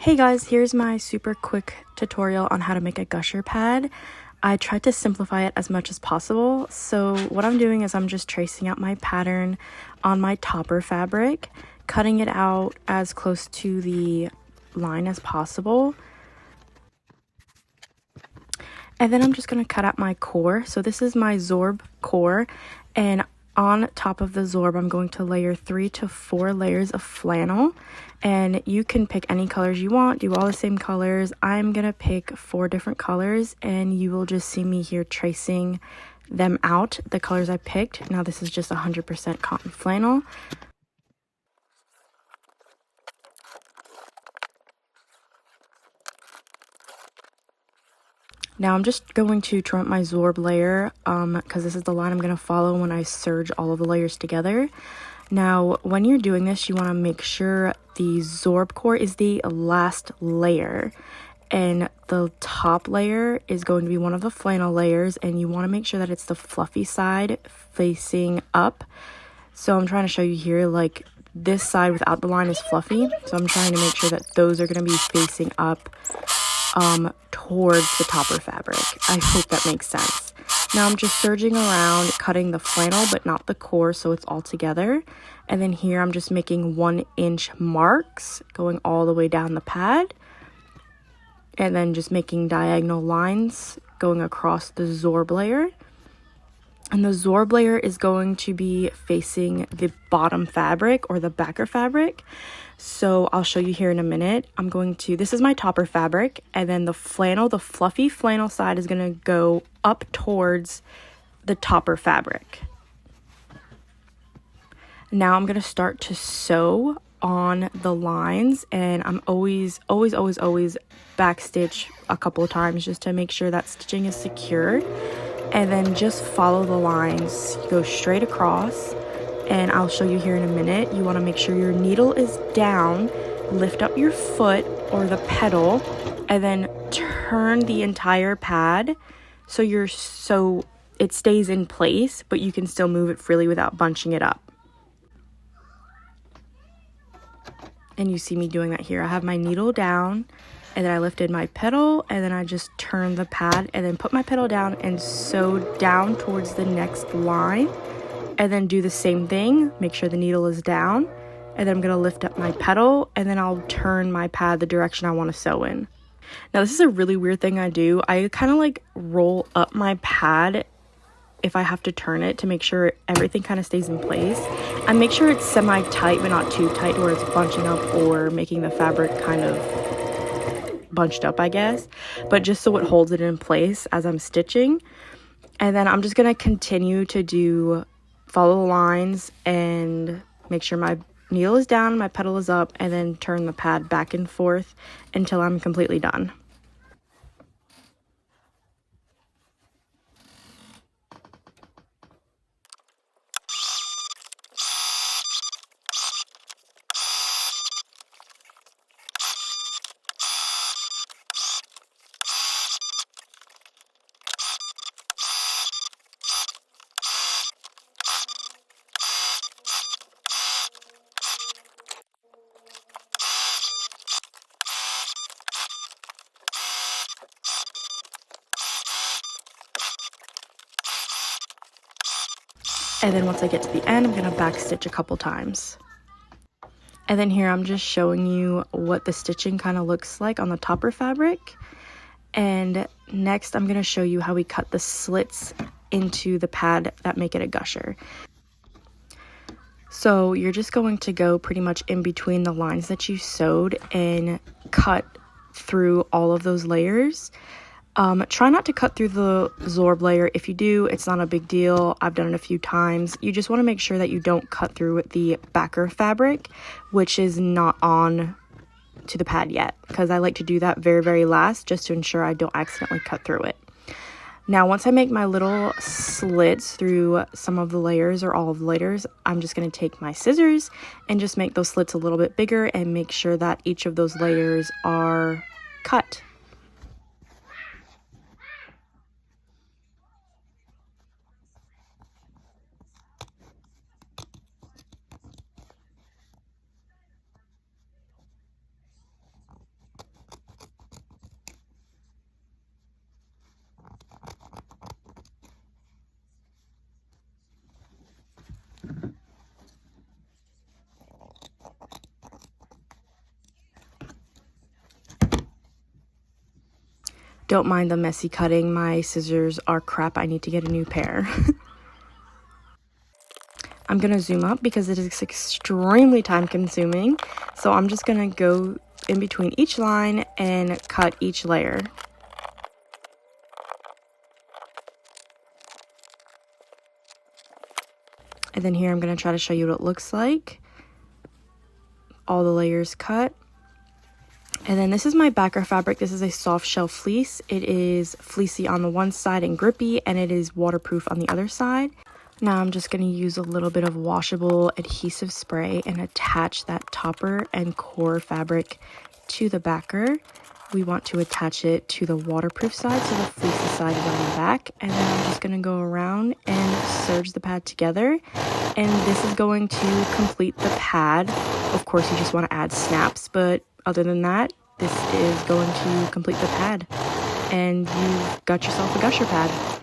Hey guys, here's my super quick tutorial on how to make a gusher pad. I tried to simplify it as much as possible, so what I'm doing is I'm just tracing out my pattern on my topper fabric, cutting it out as close to the line as possible. And then I'm just going to cut out my core. So this is my Zorb core, and on top of the Zorb, I'm going to layer 3 to 4 layers of flannel, and you can pick any colors you want, do all the same colors. I'm gonna pick 4 different colors, and you will just see me here tracing them out, the colors I picked. Now this is just 100% cotton flannel. Now I'm just going to trim up my Zorb layer because this is the line I'm going to follow when I serge all of the layers together. Now when you're doing this, you want to make sure the Zorb core is the last layer, and the top layer is going to be one of the flannel layers, and you want to make sure that it's the fluffy side facing up. So I'm trying to show you here, like this side without the line is fluffy, so I'm trying to make sure that those are going to be facing up towards the topper fabric. I hope that makes sense. Now I'm just serging around, cutting the flannel but not the core, so it's all together. And then here I'm just making 1-inch marks going all the way down the pad, and then just making diagonal lines going across the Zorb layer. And the Zorb layer is going to be facing the bottom fabric or the backer fabric. So I'll show you here in a minute. This is my topper fabric, and then the flannel, the fluffy flannel side is going to go up towards the topper fabric. Now I'm going to start to sew on the lines, and I'm always backstitch a couple of times just to make sure that stitching is secure. And then just follow the lines, go straight across, and I'll show you here in a minute. You want to make sure your needle is down, lift up your foot or the pedal, and then turn the entire pad so it stays in place, but you can still move it freely without bunching it up. And you see me doing that here. I have my needle down, and then I lifted my pedal, and then I just turned the pad and then put my pedal down and sew down towards the next line, and then do the same thing. Make sure the needle is down, and then I'm going to lift up my pedal, and then I'll turn my pad the direction I want to sew in. Now this is a really weird thing I do. I kind of like roll up my pad if I have to turn it to make sure everything kind of stays in place, and make sure it's semi-tight but not too tight where it's bunching up or making the fabric kind of bunched up, I guess, but just so it holds it in place as I'm stitching. And then I'm just going to continue to follow the lines and make sure my needle is down, my pedal is up, and then turn the pad back and forth until I'm completely done. And then once I get to the end, I'm going to backstitch a couple times. And then here I'm just showing you what the stitching kind of looks like on the topper fabric. And next I'm going to show you how we cut the slits into the pad that make it a gusher. So you're just going to go pretty much in between the lines that you sewed and cut through all of those layers. Try not to cut through the Zorb layer. If you do, it's not a big deal. I've done it a few times. You just want to make sure that you don't cut through the backer fabric, which is not on to the pad yet, because I like to do that very, very last just to ensure I don't accidentally cut through it. Now, once I make my little slits through some of the layers or all of the layers, I'm just going to take my scissors and just make those slits a little bit bigger and make sure that each of those layers are cut. Don't mind the messy cutting. My scissors are crap. I need to get a new pair. I'm going to zoom up because it is extremely time consuming. So I'm just going to go in between each line and cut each layer. And then here I'm going to try to show you what it looks like. All the layers cut. And then this is my backer fabric. This is a soft shell fleece. It is fleecy on the one side and grippy, and it is waterproof on the other side. Now I'm just going to use a little bit of washable adhesive spray and attach that topper and core fabric to the backer. We want to attach it to the waterproof side, so the fleecy side is on the back. And then I'm just going to go around and serge the pad together. And this is going to complete the pad. Of course, you just want to add snaps, but other than that, this is going to complete the pad. And you've got yourself a Gusher pad.